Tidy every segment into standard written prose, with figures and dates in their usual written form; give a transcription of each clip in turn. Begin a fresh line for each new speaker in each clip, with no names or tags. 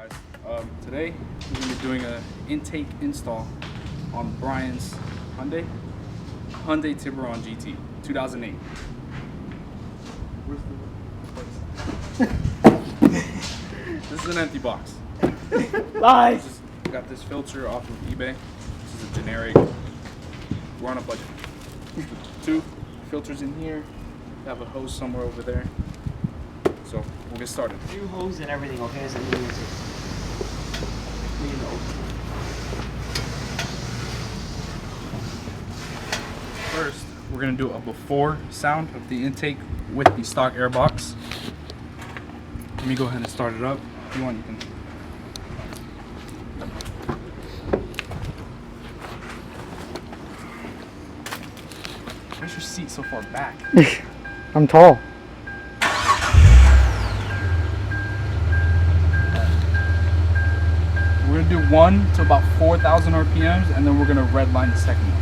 guys. Today we're going to be doing an intake install on Bryan's Hyundai Tiburon GT 2008. Where's the place? This is an empty box.
Lies.
Got this filter off of eBay. This is a generic. We're on a budget. 2 filters in here. We have a hose somewhere over there. So we'll get started.
New hose and everything, okay? So you know.
First, we're gonna do a before sound of the intake with the stock air box. Let me go ahead and start it up. If you want, you can. Where's your seat so far back?
I'm tall.
We're gonna do 1 to about 4,000 RPMs, and then we're gonna redline the second one.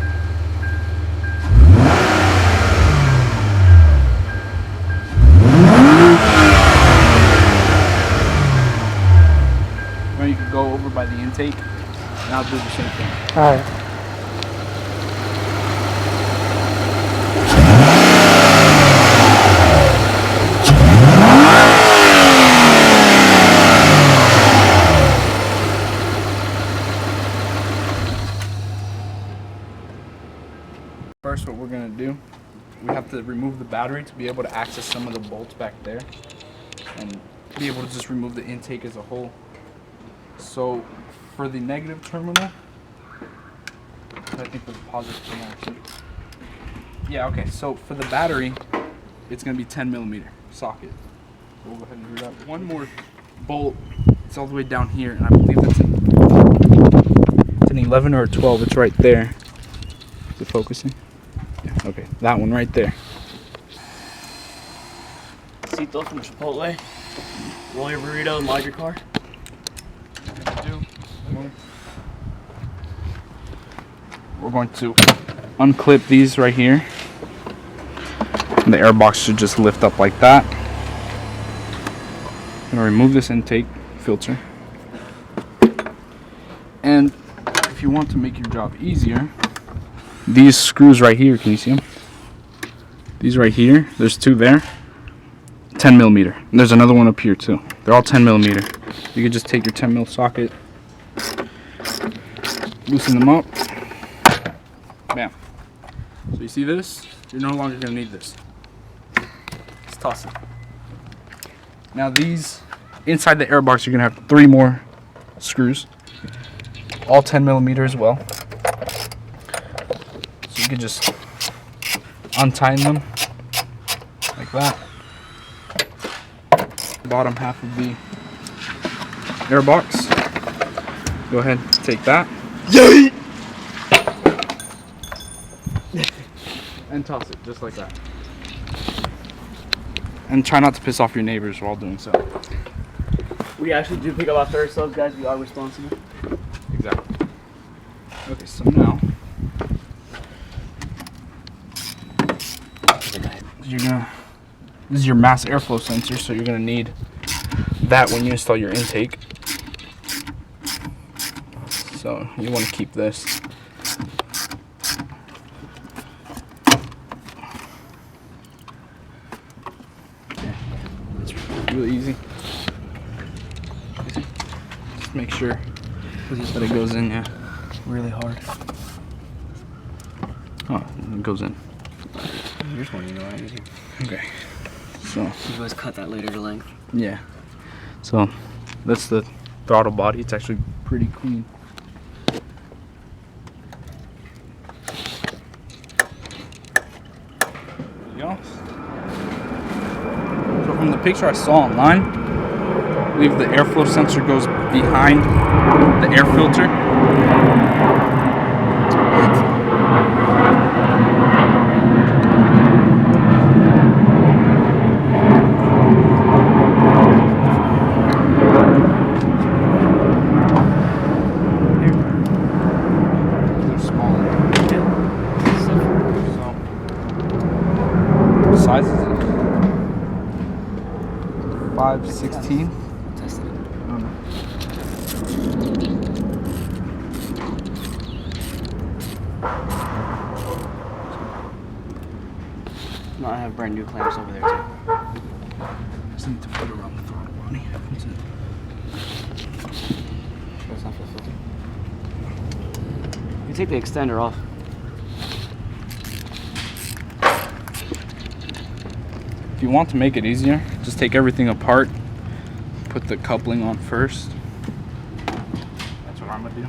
Now you can go over by the intake, and I'll do the same thing.
All right.
First, what we're gonna do, we have to remove the battery to be able to access some of the bolts back there and be able to just remove the intake as a whole. So for the negative terminal, I think for the positive terminal actually. Yeah, okay, so for the battery, it's gonna be 10mm socket. So we'll go ahead and do that. One more bolt, it's all the way down here, and I believe it's an 11 or a 12, it's right there. Is it focusing? Yeah, okay, that one right there.
Cito from Chipotle. Roll your burrito and lodge your car.
We're going to unclip these right here. And the air box should just lift up like that. I'm gonna remove this intake filter. And if you want to make your job easier, these screws right here, can you see them? These right here, there's 2 there, 10mm. And there's another one up here too. They're all 10mm. You can just take your 10mm socket, loosen them up, bam. So you see this? You're no longer gonna need this. Just toss it. Now these, inside the air box, you're gonna have 3 more screws, all 10mm as well. You can just untighten them like that. Bottom half of the air box. Go ahead, take that.
Yay!
And toss it just like that. And try not to piss off your neighbors while doing so.
We actually do pick up after ourselves, guys. We are responsible.
Exactly. Okay, so now this is your mass airflow sensor, so you're gonna need that when you install your intake. So you want to keep this. It's really easy. Just make sure that it goes in, yeah.
Really hard.
Oh, it goes in.
Here's one, you know, right?
Okay. So
You guys cut that later to length.
yeah. So that's the throttle body. It's actually pretty clean. There you go. So from the picture I saw online, I believe the airflow sensor goes behind the air filter. Size is it? 5/16.
Tested it.
I don't know.
No, I have brand new clamps over there too.
Just need to put it around the throttle body. That's it.
Sure it's not for the filter. You take the extender off.
If you want to make it easier, just take everything apart, put the coupling on first. That's what I'm gonna do.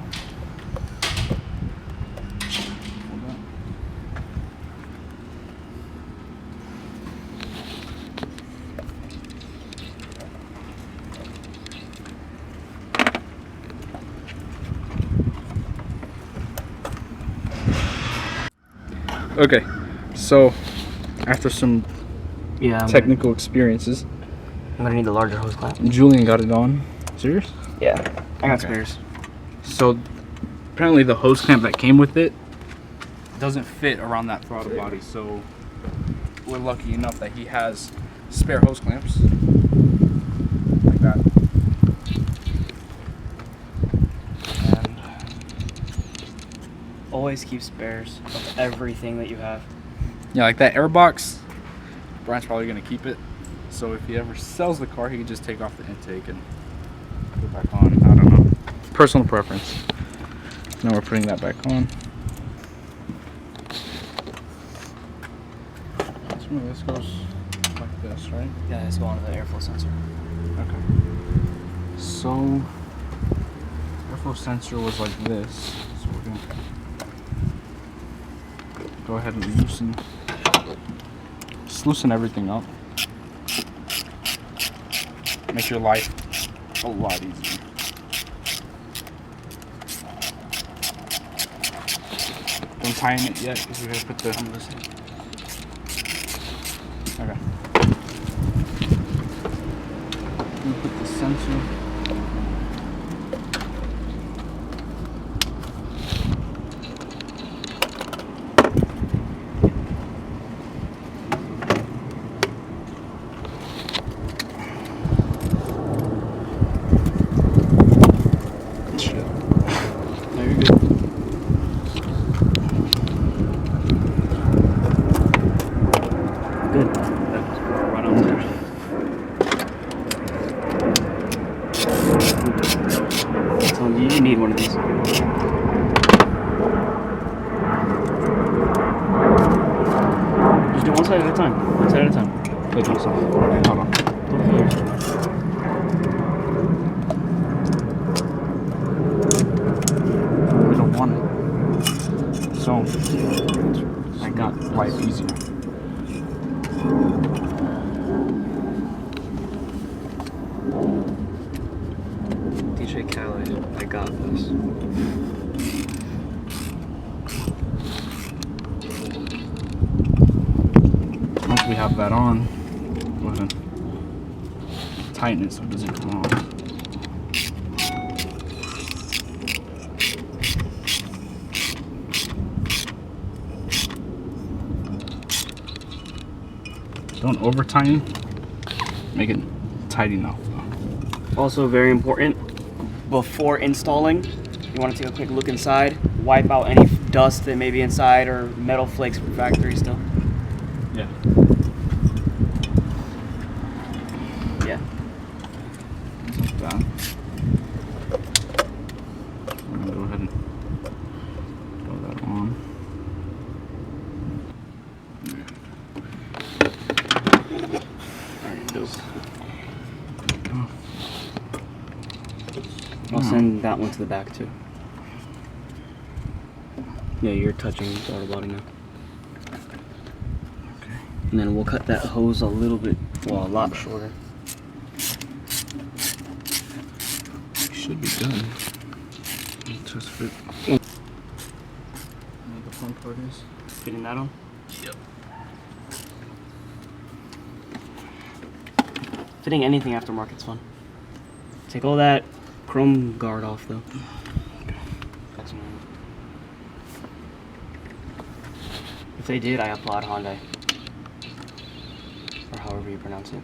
Okay, so after some technical experiences,
I'm gonna need the larger hose clamp.
Julian got it on. Serious?
Yeah, I got
Okay.
spares.
So apparently the hose clamp that came with it doesn't fit around that throttle body, so we're lucky enough that he has spare hose clamps like that.
And always keep spares of everything that you have.
Yeah, like that air box, Brian's probably gonna keep it. So if he ever sells the car, he can just take off the intake and put it back on. I don't know. Personal preference. Now we're putting that back on. So this goes like this, right?
Yeah, let's go on to the airflow sensor.
Okay. So airflow sensor was like this. So we're gonna go ahead and loosen everything up. Make your life a lot easier. Don't tighten it yet because we're gonna put the. Okay. I'm gonna put the sensor.
You need one of these. Just do one side at a time. One side at a time.
Take this off. Okay, hold on. We don't want it. So I got life easier.
DJ Khaled, I got this.
Once we have that on, go ahead and tighten it so it doesn't come off. Don't over tighten. Make it tight enough.
Also very important, before installing, you want to take a quick look inside, wipe out any dust that may be inside or metal flakes from factory still.
Yeah.
Yeah.
Like that. I'm gonna go ahead and throw that on.
Alright, dope. I'll send that one to the back too. Yeah, you're touching the throttle body now.
Okay.
And then we'll cut that hose a little bit, well, a lot shorter.
Should be done. Just fit. You know what the fun part is?
Fitting that on?
Yep.
Fitting anything aftermarket's fun. Take all that chrome guard off though.
Okay.
That's normal. If they did, I applaud Hyundai. Or however you pronounce it.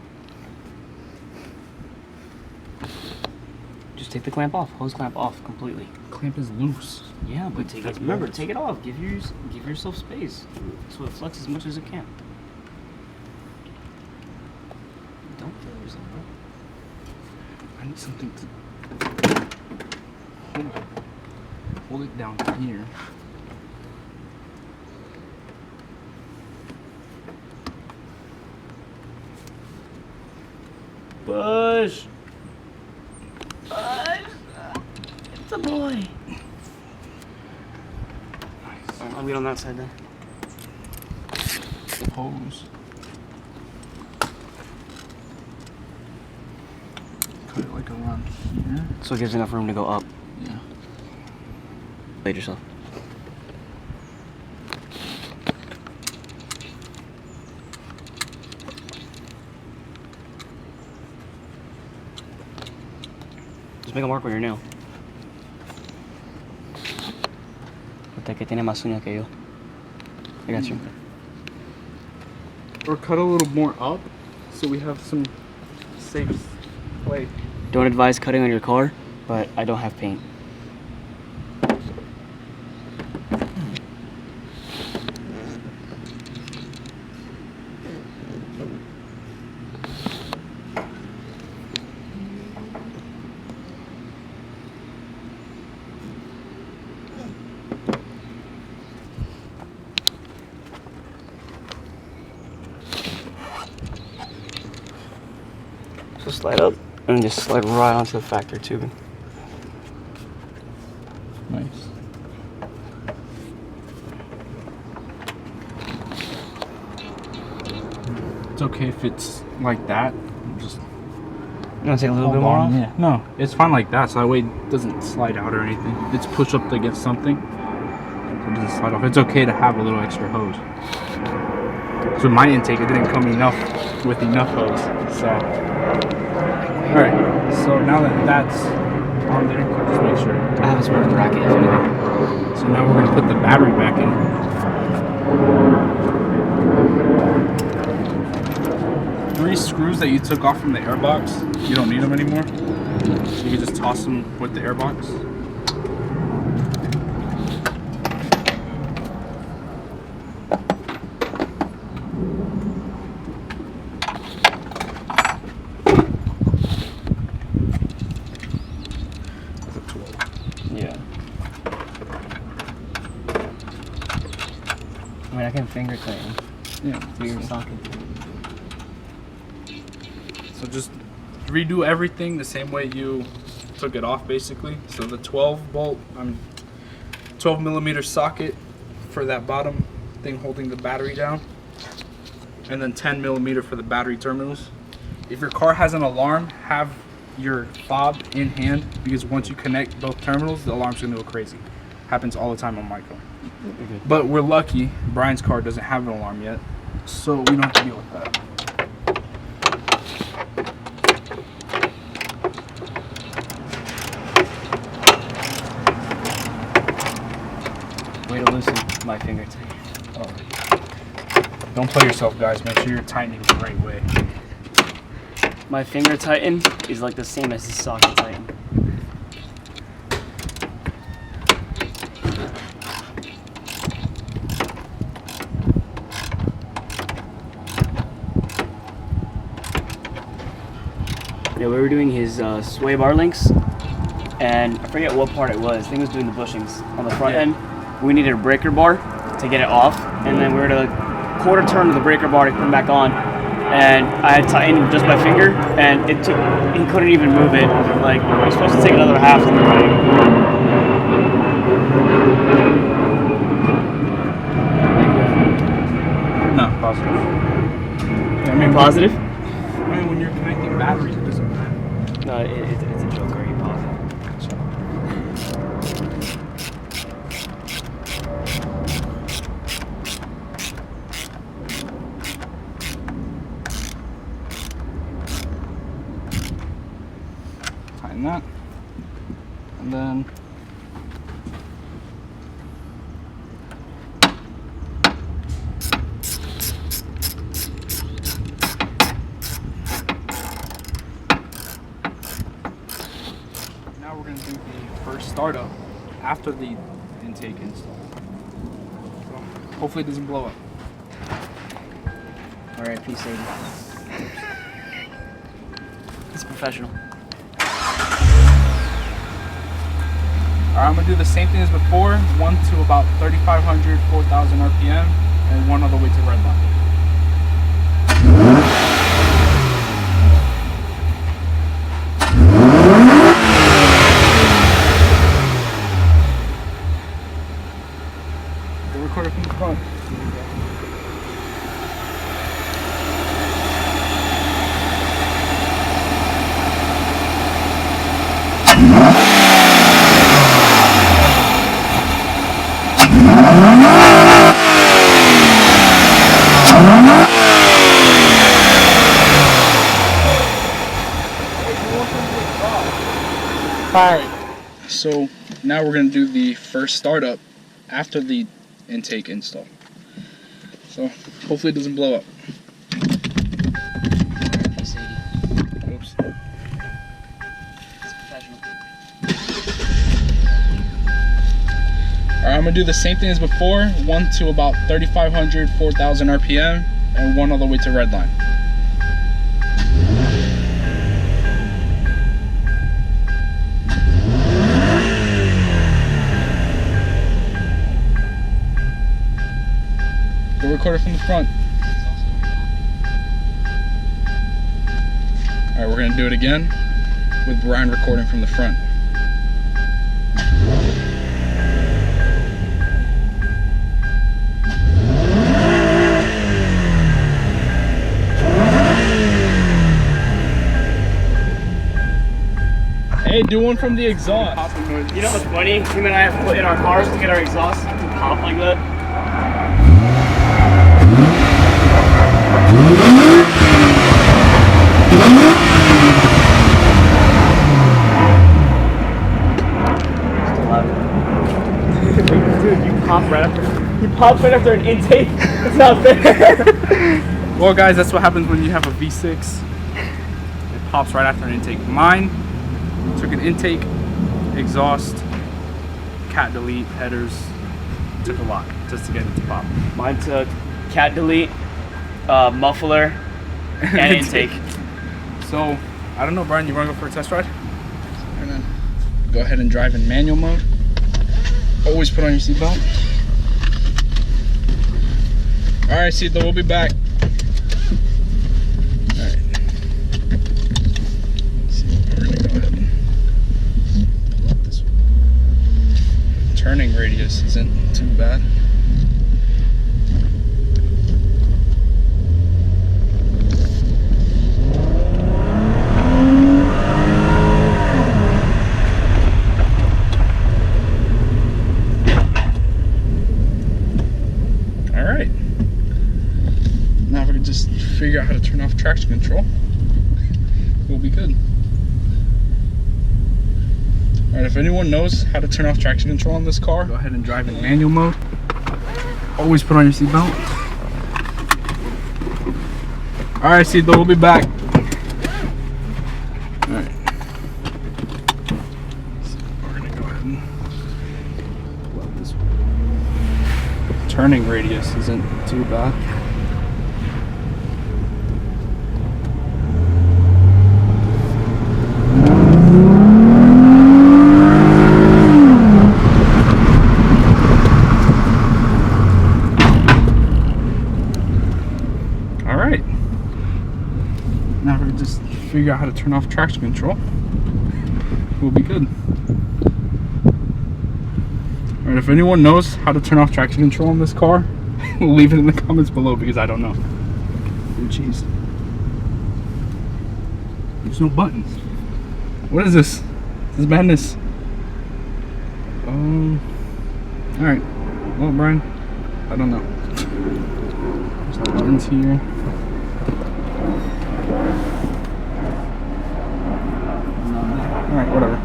Just take the clamp off, hose clamp off completely.
Clamp is loose.
Yeah, but take it off. Give yourself space so it flexes as much as it can.
I need something to hold it down here.
Push. Push. It's a boy.
Nice.
I'll get on that side then.
Hose. Cut it like around here.
So it gives enough room to go up.
Yeah.
Laid yourself. Just make a mark with your nail. Usted que tiene más uñas que yo. I got you.
Or cut a little more up so we have some safe play.
Don't advise cutting on your car, but I don't have paint. So slide up and just slide right onto the factory tubing.
Nice. It's okay if it's like that. Just
You want to take a little bit
hold
more
on.
off?
Yeah. No, it's fine like that. So that way it doesn't slide out or anything. It's pushed up against something. So it doesn't slide off. It's okay to have a little extra hose. So my intake, it didn't come with enough hose. So, all right. So now that that's on there, just make sure.
I have a spare bracket if anything.
So now we're gonna put the battery back in. Three screws that you took off from the airbox, you don't need them anymore. So you can just toss them with the airbox. That's a 12.
Yeah. I mean, I can finger tighten
Yeah.
to your socket.
So just redo everything the same way you took it off, basically. So the 12 millimeter socket for that bottom thing holding the battery down, and then 10 millimeter for the battery terminals. If your car has an alarm, have your fob in hand, because once you connect both terminals, the alarm's gonna go crazy. Happens all the time on my car. But we're lucky, Brian's car doesn't have an alarm yet, so we don't have to deal with that.
Way to loosen my finger tight.
Oh. Don't play yourself, guys. Make sure you're tightening the right way.
My finger tighten is like the same as the socket tighten. Yeah, we were doing his sway bar links, and I forget what part it was. I think it was doing the bushings on the front end. We needed a breaker bar to get it off, and then we were to quarter turn of the breaker bar to come back on. And I had tightened just my finger, and it took. He couldn't even move it. Like we were supposed to take another half.
No, positive. Yeah, I mean,
Positive?
I mean, when you're connecting batteries, it doesn't matter.
No, it's a joke. Are you positive?
Tighten that, and then now we're going to do the first startup after the intake install. So hopefully it doesn't blow up.
All right, peace, Sadie. He's professional.
Alright, I'm gonna do the same thing as before. 1 to about 3,500, 4,000 RPM, and 1 all the way to red line. The recorder from the front. Alright, so now we're going to do the first startup after the intake install. So hopefully it doesn't blow up. Oops. Alright, I'm going to do the same thing as before. 1 to about 3,500, 4,000 RPM, and 1 all the way to red line. The recorder from the front. Alright, we're going to do it again with Bryan recording from the front. Hey, do one from the exhaust.
You know what's funny? Him and I have put in our cars to get our exhaust to pop like that. Dude, you pop right after. You pop right after an intake. It's not fair.
Well, guys, that's what happens when you have a V6. It pops right after an intake. Mine took an intake, exhaust, cat delete, headers. Took a lot just to get it to pop.
Mine took cat delete, muffler, and intake.
So, I don't know, Bryan, you want to go for a test ride? And then go ahead and drive in manual mode. Always put on your seatbelt. Alright, Cito, we'll be back. Alright. Let's see, we're going to go ahead and pull up this one. Turning radius isn't too bad. Alright. Now if we can just figure out how to turn off traction control, we'll be good. Alright, if anyone knows how to turn off traction control on this car, go ahead and drive in manual mode. Always put on your seatbelt. Alright, Cito, we'll be back. Alright. So we're gonna go ahead and pull out this one. Turning radius isn't too bad. Alright. Now if we can just figure out how to turn off traction control, we'll be good. Alright, if anyone knows how to turn off traction control on this car, leave it in the comments below because I don't know. Oh jeez. There's no buttons. What is this? This is madness. Alright. Well, Bryan, I don't know. There's no buttons here. Alright, whatever.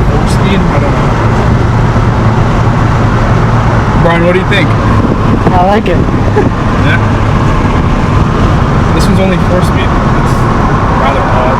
4-speed. I don't know. Brian, what do you think?
I like it.
Yeah. This one's only 4-speed. It's rather odd.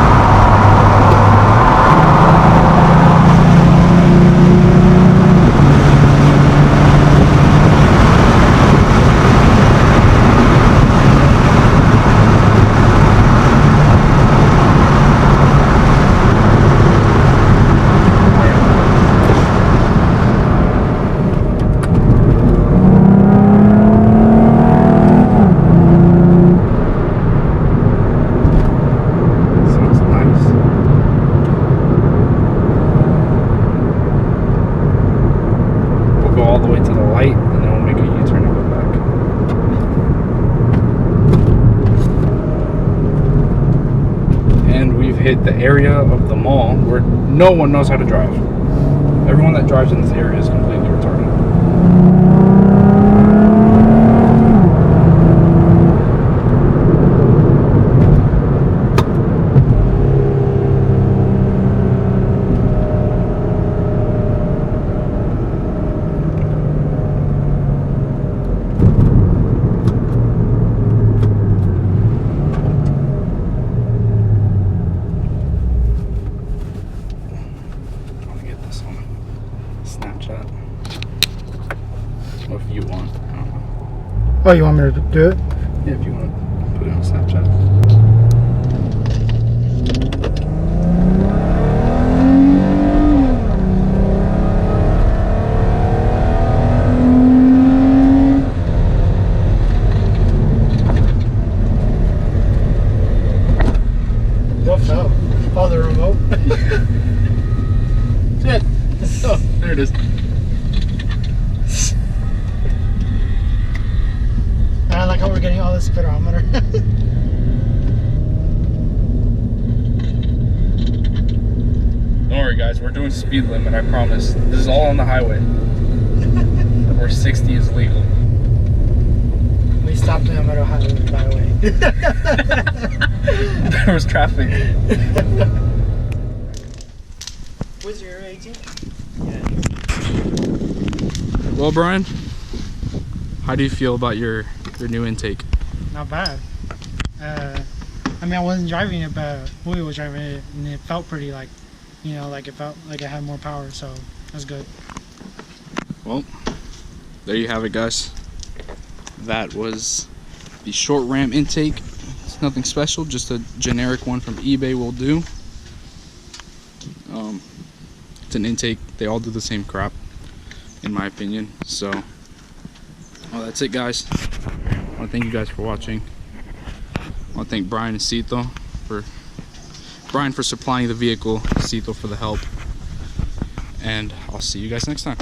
All the way to the light, and then we'll make a U-turn and go back. And we've hit the area of the mall where no one knows how to drive. Everyone that drives in this area is completely retarded. Snapchat. Or if you want. I don't know.
Oh, you want me to do it?
Yeah, if you want to put it on Snapchat.
What fell? Oh, the remote?
Shit. Oh, there it is.
I like how we're getting all the speedometer.
Don't worry, guys. We're doing speed limit. I promise. This is all on the highway. Where 60 is legal.
We stopped in the middle highway, by the way.
There was traffic.
Was your 18?
Well, Brian, how do you feel about your new intake?
Not bad. I mean, I wasn't driving it, but Willie was driving it, and it felt pretty like, you know, like it felt like it had more power, so that's good.
Well, there you have it, guys. That was the short ram intake. It's nothing special, just a generic one from eBay will do. It's an intake. They all do the same crap, in my opinion. So, well, that's it, guys. I want to thank you guys for watching. I want to thank Bryan and Cito for supplying the vehicle, Cito for the help, and I'll see you guys next time.